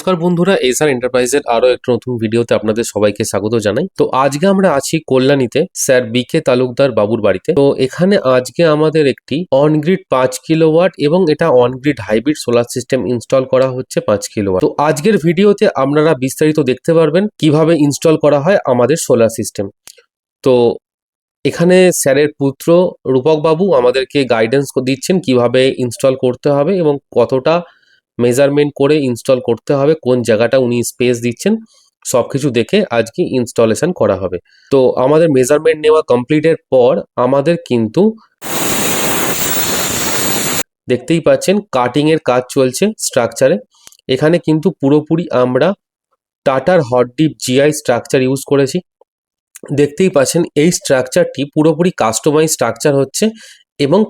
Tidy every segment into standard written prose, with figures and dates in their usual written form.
নমস্কার বন্ধুরা, এসআর এন্টারপ্রাইজের আরো একটা নতুন ভিডিওতে আপনাদের সবাইকে স্বাগত জানাই। তো আজকে আমরা আছি কল্যাণীতে স্যার বিকে তালুকদার বাবুর বাড়িতে। তো এখানে আজকে আমাদের একটি অনগ্রিড 5 কিলোওয়াট এবং এটা on-grid hybrid solar system install করা হচ্ছে 5 কিলোওয়াট। তো আজকের ভিডিওতে আপনারা বিস্তারিত দেখতে পারবেন কিভাবে ইনস্টল করা হয় আমাদের সোলার সিস্টেম। তো এখানে স্যারের পুত্র রূপক বাবু আমাদেরকে গাইডেন্স দিচ্ছেন কিভাবে ইনস্টল করতে হবে এবং কতটা মেজারমেন্ট করে ইনস্টল করতে হবে, কোন জায়গাটা উনি স্পেস দিচ্ছেন, সবকিছু দেখে আজকে ইনস্টলেশন করা হবে। তো আমাদের মেজারমেন্ট নেওয়া কমপ্লিটের পর আমাদের কিন্তু দেখতেই পাচ্ছেন কাটিং এর কাজ চলছে স্ট্রাকচারে। এখানে কিন্তু পুরোপুরি আমরা টাটার হটডিপ জিআই স্ট্রাকচার ইউজ করেছি। দেখতেই পাচ্ছেন এই স্ট্রাকচারটি পুরোপুরি কাস্টমাইজ স্ট্রাকচার হচ্ছে এবং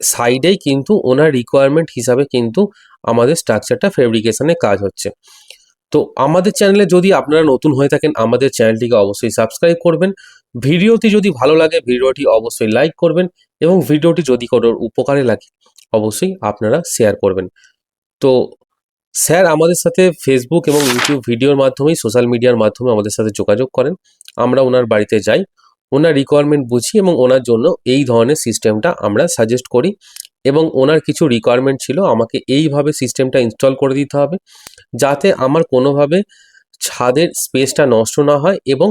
সাইডেই কিন্তু ওনার রিকোয়ারমেন্ট হিসাবে কিন্তু আমাদের স্ট্রাকচারটা ফেব্রিকেশনের কাজ হচ্ছে। তো আমাদের চ্যানেলে যদি আপনারা নতুন হয়ে থাকেন আমাদের চ্যানেলটিকে অবশ্যই সাবস্ক্রাইব করবেন। ভিডিওটি যদি ভালো লাগে ভিডিওটি অবশ্যই লাইক করবেন এবং ভিডিওটি যদি কোনো উপকারে লাগে অবশ্যই আপনারা শেয়ার করবেন। তো স্যার আমাদের সাথে ফেসবুক এবং ইউটিউব ভিডিওর মাধ্যমেই সোশ্যাল মিডিয়ার মাধ্যমে আমাদের সাথে যোগাযোগ করেন। আমরা ওনার বাড়িতে যাই, ওনার রিকোয়ারমেন্ট বুঝি এবং ওনার জন্য এই ধরনের সিস্টেমটা আমরা সাজেস্ট করি এবং ওনার কিছু রিকোয়ারমেন্ট ছিল আমাকে এইভাবে সিস্টেমটা ইনস্টল করে দিতে হবে যাতে আমার কোনোভাবে ছাদের স্পেসটা নষ্ট না হয় এবং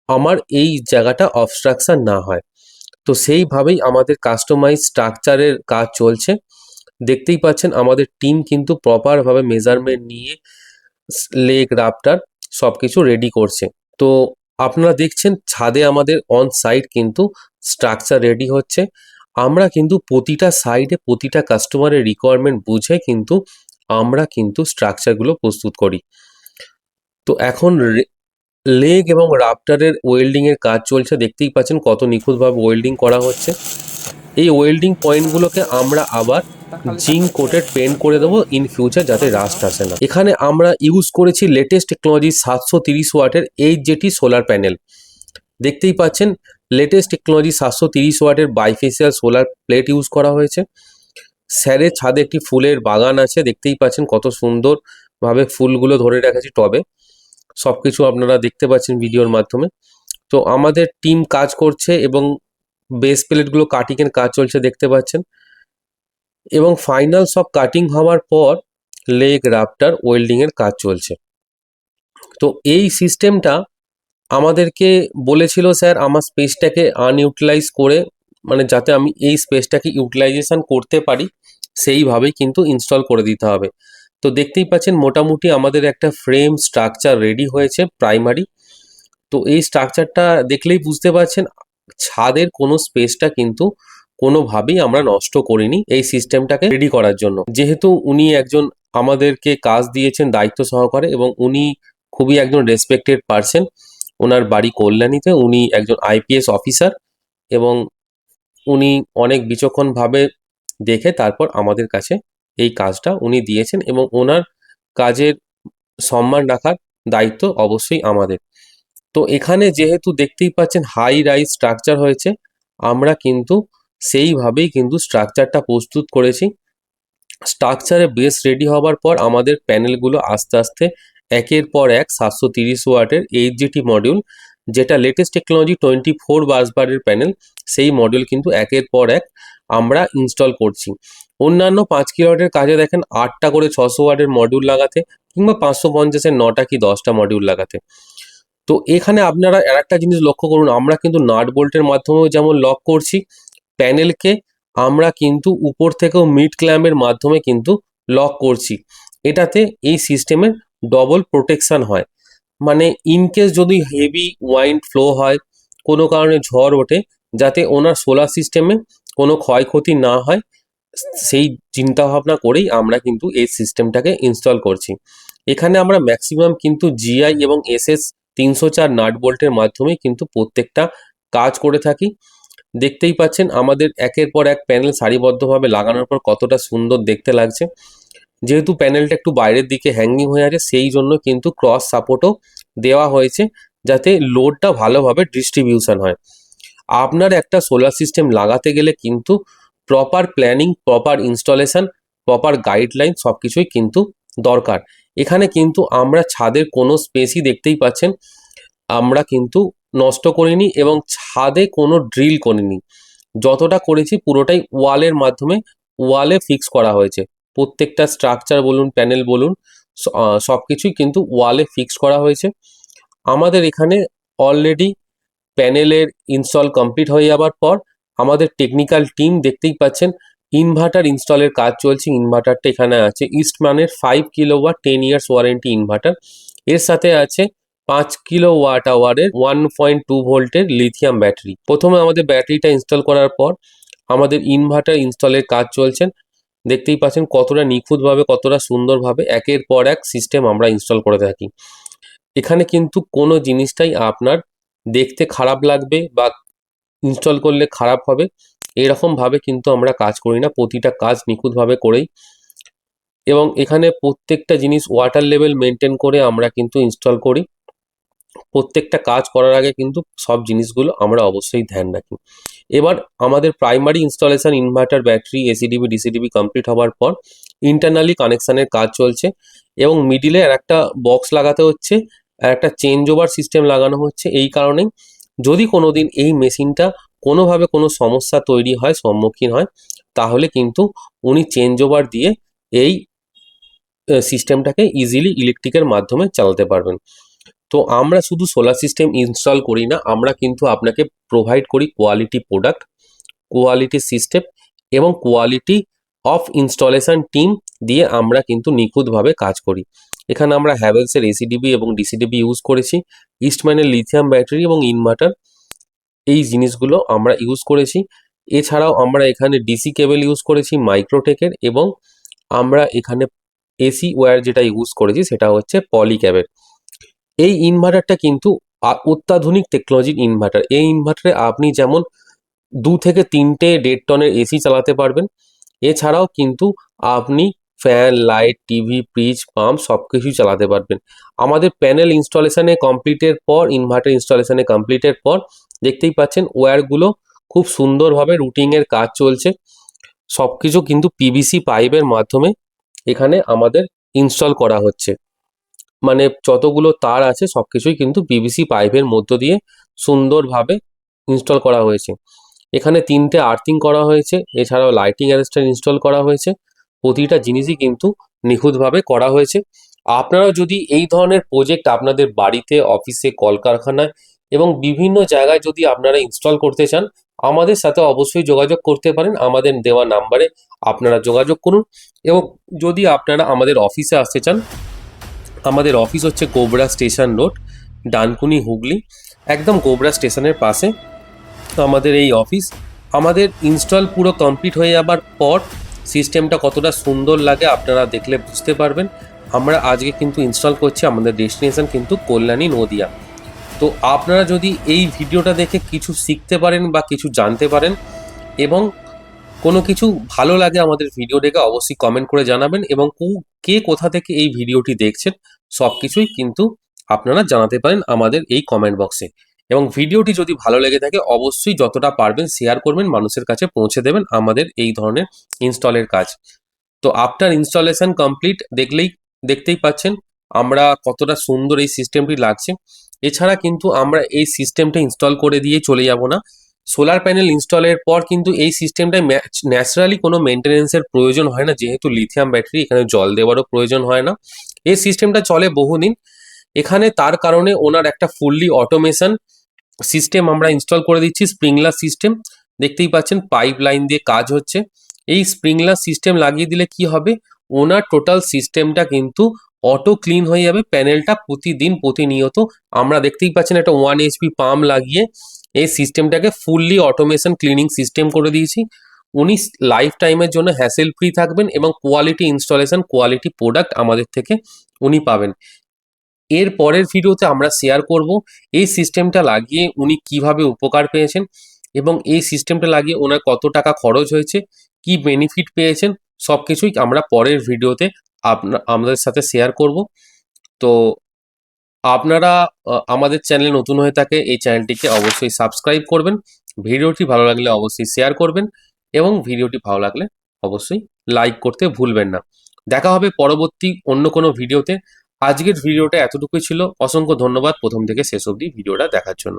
আমার এই জায়গাটা অবস্ট্রাকশন না হয়। তো সেইভাবেই আমাদের কাস্টমাইজ স্ট্রাকচারের কাজ চলছে। দেখতেই পাচ্ছেন আমাদের টিম কিন্তু প্রপারভাবে মেজারমেন্ট নিয়ে লেগ রাফটার সব কিছু রেডি করছে। তো আপনারা দেখছেন ছাদে আমাদের অন সাইড কিন্তু স্ট্রাকচার রেডি হচ্ছে। আমরা কিন্তু প্রতিটা সাইডে প্রতিটা কাস্টমারের রিকোয়ারমেন্ট বুঝে কিন্তু আমরা কিন্তু স্ট্রাকচারগুলো প্রস্তুত করি। তো এখন লেগ এবং রাফটারের ওয়েল্ডিং এর কাজ চলছে। দেখতেই পাচ্ছেন কত নিখুঁতভাবে ওয়েল্ডিং করা হচ্ছে। এই ওয়েল্ডিং পয়েন্টগুলোকে আমরা আবার জিঙ্ক কোটেড পেন্ট করে দেবো ইন ফিউচার যাতে রাস্ট আসে না। এখানে আমরা ইউজ করেছি লেটেস্ট টেকনোলজি 730 ওয়াটের এইচজেটি সোলার প্যানেল। দেখতেই পাচ্ছেন লেটেস্ট টেকনোলজি 730 ওয়াটের বাইফেসিয়াল সোলার প্লেট ইউজ করা হয়েছে। স্যারের ছাদে একটি ফুলের বাগান আছে, দেখতেই পাচ্ছেন কত সুন্দরভাবে ফুলগুলো ধরে রেখেছি টবে। সবকিছু আপনারা দেখতে পাচ্ছেন ভিডিওর মাধ্যমে। তো আমাদের টিম কাজ করছে এবং বেস প্লেটগুলো কাটিং এর কাজ চলছে দেখতে পাচ্ছেন এবং ফাইনাল সব কাটিং হওয়ার পর লেগ রাফটার ওয়েল্ডিং এর কাজ চলছে। তো এই সিস্টেমটা আমাদেরকে বলেছিল স্যার আমার স্পেসটাকে আনইউটিলাইজ করে, মানে যাতে আমি এই স্পেসটাকে ইউটিলাইজেশন করতে পারি সেইভাবেই কিন্তু ইনস্টল করে দিতে হবে। তো দেখতেই পাচ্ছেন মোটামুটি আমাদের একটা ফ্রেম স্ট্রাকচার রেডি হয়েছে প্রাইমারি। তো এই স্ট্রাকচারটা দেখলেই বুঝতে পারছেন ছাদের কোনো স্পেসটা কিন্তু কোনোভাবেই আমরা নষ্ট করিনি এই সিস্টেমটাকে রেডি করার জন্য। যেহেতু উনি একজন আমাদেরকে কাজ দিয়েছেন দায়িত্ব সহকারে এবং উনি খুবই একজন রেসপেক্টেড পার্সন। ওনার বাড়ি কল্যাণীতে, উনি একজন আইপিএস অফিসার এবং উনি অনেক বিচক্ষণভাবে দেখে তারপর আমাদের কাছে এই কাজটা উনি দিয়েছেন এবং ওনার কাজের সম্মান রাখার দায়িত্ব অবশ্যই আমাদের। তো এখানে যেহেতু দেখতেই পাচ্ছেন হাই রাইজ স্ট্রাকচার হয়েছে, আমরা কিন্তু সেইভাবেই কিন্তু স্ট্রাকচারটা প্রস্তুত করেছি। স্ট্রাকচারে বেস রেডি হওয়ার পর আমাদের প্যানেলগুলো আস্তে আস্তে একের পর এক 730 ওয়াটের এইচজিটি মডিউল, যেটা লেটেস্ট টেকনোলজি 24 বাসবারের প্যানেল, সেই মডিউল কিন্তু একের পর এক আমরা ইনস্টল করছি। অন্যান্য 5 কিলোওয়াটের কাজে দেখেন 8টা করে 600 ওয়াটের মডিউল লাগাতে কিংবা 550-এর 9টা কি 10টা মডিউল লাগাতে। তো এখানে আপনারা আরেকটা জিনিস লক্ষ্য করুন, আমরা কিন্তু নাট বোল্টের মাধ্যমেও যেমন লক করছি, প্যানেলকে আমরা কিন্তু উপর থেকেও মিড ক্ল্যাম্পের মাধ্যমে কিন্তু লক করছি। এটাতে এই সিস্টেমের ডবল প্রোটেকশন হয়, মানে ইনকেস যদি হেভি ওয়াইন্ড ফ্লো হয়, কোনো কারণে ঝড় ওঠে, যাতে ওনার সোলার সিস্টেমে কোনো ক্ষয়ক্ষতি না হয় সেই চিন্তা ভাবনা করেই আমরা কিন্তু এই সিস্টেমটাকে ইনস্টল করছি। এখানে আমরা ম্যাক্সিমাম কিন্তু জিআই এবং এসএস 304 নাট বোল্টের মাধ্যমেই কিন্তু প্রত্যেকটা কাজ করে থাকি। দেখতেই পাচ্ছেন আমাদের একের পর এক প্যানেল সারিবদ্ধভাবে লাগানোর পর কতটা সুন্দর দেখতে লাগছে। যেহেতু প্যানেলটা একটু বাইরের দিকে হ্যাঙ্গিং হয়ে আছে সেই জন্য কিন্তু ক্রস সাপোর্টও দেওয়া হয়েছে যাতে লোডটা ভালোভাবে ডিস্ট্রিবিউশন হয়। আপনার একটা সোলার সিস্টেম লাগাতে গেলে কিন্তু proper planning, proper installation, proper guideline সব কিছুই কিন্তু দরকার। এখানে কিন্তু আমরা ছাদের কোনো স্পেসই দেখতেই পাচ্ছেন আমরা কিন্তু নষ্ট করিনি এবং ছাদে কোনো ড্রিল করিনি। যতটা করেছি পুরোটাই ওয়ালের মাধ্যমে ওয়ালে ফিক্স করা হয়েছে। প্রত্যেকটা স্ট্রাকচার বলুন, প্যানেল বলুন, সবকিছুই কিন্তু ওয়ালে ফিক্স করা হয়েছে। আমাদের এখানে অলরেডি প্যানেলের ইনস্টল কমপ্লিট হয়ে যাবার পর আমাদের টেকনিক্যাল টিম দেখতেই পাচ্ছেন ইনভার্টার ইনস্টলের কাজ চলছে। ইনভার্টারটা এখানে আছে ইস্টম্যানের 5 কিলোওয়াট 10 ইয়ার্স ওয়ারেন্টি ইনভার্টার। এর সাথে আছে 5 কিলোওয়াট আওয়ারের 1.2 ভোল্টের লিথিয়াম ব্যাটারি। প্রথমে আমাদের ব্যাটারিটা ইনস্টল করার পর আমাদের ইনভার্টার ইনস্টলের কাজ চলছে। দেখতেই পাচ্ছেন কতটা নিখুঁতভাবে, কতটা সুন্দরভাবে একের পর এক সিস্টেম আমরা ইনস্টল করে থাকি। এখানে কিন্তু কোনো জিনিসটাই আপনার দেখতে খারাপ লাগবে বা ইনস্টল করলে খারাপ হবে এরকমভাবে কিন্তু আমরা কাজ করি না, প্রতিটা কাজ নিখুঁতভাবে করেই। এবং এখানে প্রত্যেকটা জিনিস ওয়াটার লেভেল মেনটেন করে আমরা কিন্তু ইনস্টল করি। প্রত্যেকটা কাজ করার আগে কিন্তু সব জিনিসগুলো আমরা অবশ্যই ধ্যান রাখি। এবার আমাদের primary installation inverter, battery, ACDB, DCDB complete হওয়ার পর ইন্টারনালি কানেকশানের কাজ চলছে এবং মিডিলে আর একটা বক্স লাগাতে হচ্ছে, আর একটা চেঞ্জ ওভার সিস্টেম লাগানো হচ্ছে। এই কারণেই যদি কোনো দিন এই মেশিনটা কোনোভাবে কোনো সমস্যা তৈরি হয়, সম্মুখীন হয়, তাহলে কিন্তু উনি চেঞ্জ ওভার দিয়ে এই সিস্টেমটাকে ইজিলি ইলেকট্রিকের মাধ্যমে চালাতে পারবেন। তো আমরা শুধু সোলার সিস্টেম ইনস্টল করি না, আমরা কিন্তু আপনাকে প্রোভাইড করি কোয়ালিটি প্রোডাক্ট, কোয়ালিটি সিস্টেম এবং কোয়ালিটি অফ ইনস্টলেশন টিম দিয়ে আমরা কিন্তু নিখুঁতভাবে কাজ করি। এখানে আমরা হ্যাভেলসের এসিডিবি এবং ডিসিডিবি ইউজ করেছি, ইস্টম্যানের লিথিয়াম ব্যাটারি এবং ইনভার্টার, এই জিনিসগুলো আমরা ইউজ করেছি। এছাড়াও আমরা এখানে ডিসি কেবল ইউজ করেছি মাইক্রোটেকের, এবং আমরা এখানে এসি ওয়্যার যেটা ইউজ করেছি সেটা হচ্ছে পলি ক্যাবেল। এই ইনভার্টারটা কিন্তু অত্যাধুনিক টেকনোলজির ইনভার্টার। এই ইনভার্টারে আপনি যেমন 2 থেকে 3টে 1.5 টনের এসি চালাতে পারবেন, এছাড়াও কিন্তু আপনি fan, light, TV, fridge, pump সব কিছুই চালাতে পারবেন। আমাদের প্যানেল ইনস্টলেশনে কমপ্লিটের পর, ইনভার্টার ইনস্টলেশনে কমপ্লিটের পর দেখতেই পাচ্ছেন ওয়্যারগুলো খুব সুন্দরভাবে রুটিংয়ের কাজ চলছে। সব কিছু কিন্তু পিভিসি পাইপের মাধ্যমে এখানে আমাদের ইনস্টল করা হচ্ছে। মানে যতগুলো তার আছে সব কিছুই কিন্তু পিভিসি পাইপের মধ্য দিয়ে সুন্দরভাবে ইনস্টল করা হয়েছে। এখানে 3টে আর্থিং করা হয়েছে, এছাড়াও লাইটিং অ্যারেস্টার ইনস্টল করা হয়েছে। প্রতিটা জিনিসই কিন্তু নিখুঁতভাবে করা হয়েছে। আপনারাও যদি এই ধরনের প্রজেক্ট আপনাদের বাড়িতে, অফিসে, কলকারখানায় এবং বিভিন্ন জায়গায় যদি আপনারা ইনস্টল করতে চান, আমাদের সাথে অবশ্যই যোগাযোগ করতে পারেন। আমাদের দেওয়া নাম্বারে আপনারা যোগাযোগ করুন। এবং যদি আপনারা আমাদের অফিসে আসতে চান, আমাদের অফিস হচ্ছে গোবরা স্টেশন রোড, ডানকুনি, হুগলি, একদম গোবরা স্টেশনের পাশে আমাদের এই অফিস। আমাদের ইনস্টল পুরো কমপ্লিট হয়ে যাবার পর সিস্টেমটা কতটা সুন্দর লাগে আপনারা দেখলে বুঝতে পারবেন। আমরা আজকে কিন্তু ইনস্টল করছি, আমাদের ডেস্টিনেশন কিন্তু কল্যাণী, নদিয়া। তো আপনারা যদি এই ভিডিওটা দেখে কিছু শিখতে পারেন বা কিছু জানতে পারেন এবং কোনো কিছু ভালো লাগে আমাদের ভিডিও দেখে, অবশ্যই কমেন্ট করে জানাবেন। এবং কে কোথা থেকে এই ভিডিওটি দেখছেন সব কিছুই কিন্তু আপনারা জানাতে পারেন আমাদের এই কমেন্ট বক্সে। এবং ভিডিওটি যদি ভালো লেগে থাকে অবশ্যই যতটা পারবেন শেয়ার করবেন, মানুষের কাছে পৌঁছে দেবেন আমাদের এই ধরনের ইনস্টলের কাজ। তো আফটার ইনস্টলেশন কমপ্লিট দেখতেই পাচ্ছেন আমরা কতটা সুন্দর এই সিস্টেমটি লাগছে। এছাড়া কিন্তু আমরা এই সিস্টেমটা ইনস্টল করে দিয়ে চলে যাব না। সোলার প্যানেল ইনস্টলের পর কিন্তু এই সিস্টেমটায় ন্যাচারালি কোনো মেনটেনেন্সের প্রয়োজন হয় না, যেহেতু লিথিয়াম ব্যাটারি, এখানে জল দেওয়ারও প্রয়োজন হয় না। এই সিস্টেমটা চলে বহুদিন এখানে, তার কারণে ওনার একটা ফুললি অটোমেশন সিস্টেম আমরা ইনস্টল করে দিচ্ছি, স্প্রিংলার সিস্টেম। দেখতেই পাচ্ছেন পাইপ লাইন দিয়ে কাজ হচ্ছে। এই স্প্রিংলার সিস্টেম লাগিয়ে দিলে কি হবে, ওনার টোটাল সিস্টেমটা কিন্তু অটো ক্লিন হয়ে যাবে। প্যানেলটা প্রতিদিন প্রতিনিয়ত, আমরা দেখতেই পাচ্ছেন একটা 1 HP পাম্প লাগিয়ে এই সিস্টেমটাকে ফুললি অটোমেশন ক্লিনিং সিস্টেম করে দিয়েছি। উনি লাইফ টাইমের জন্য হ্যাসেল ফ্রি থাকবেন এবং কোয়ালিটি ইনস্টলেশন, কোয়ালিটি প্রোডাক্ট আমাদের থেকে উনি পাবেন। এর পরের ভিডিওতে আমরা শেয়ার করব এই সিস্টেমটা লাগিয়ে উনি কিভাবে উপকার পেয়েছেন এবং এই সিস্টেমটা লাগিয়ে ওনার কত টাকা খরচ হয়েছে, কি বেনিফিট পেয়েছেন, সব কিছুই আমরা পরের ভিডিওতে আমাদের সাথে শেয়ার করব। তো আপনারা আমাদের চ্যানেলে নতুন হয়ে থাকে এই চ্যানেলটিকে অবশ্যই সাবস্ক্রাইব করবেন। ভিডিওটি ভালো লাগলে অবশ্যই শেয়ার করবেন এবং ভিডিওটি ভালো লাগলে অবশ্যই লাইক করতে ভুলবেন না। দেখা হবে পরবর্তী অন্য কোনো ভিডিওতে। আজকের ভিডিওটা এতটুকুই ছিল। অসংখ্য ধন্যবাদ প্রথম থেকে শেষ অবধি ভিডিওটা দেখার জন্য।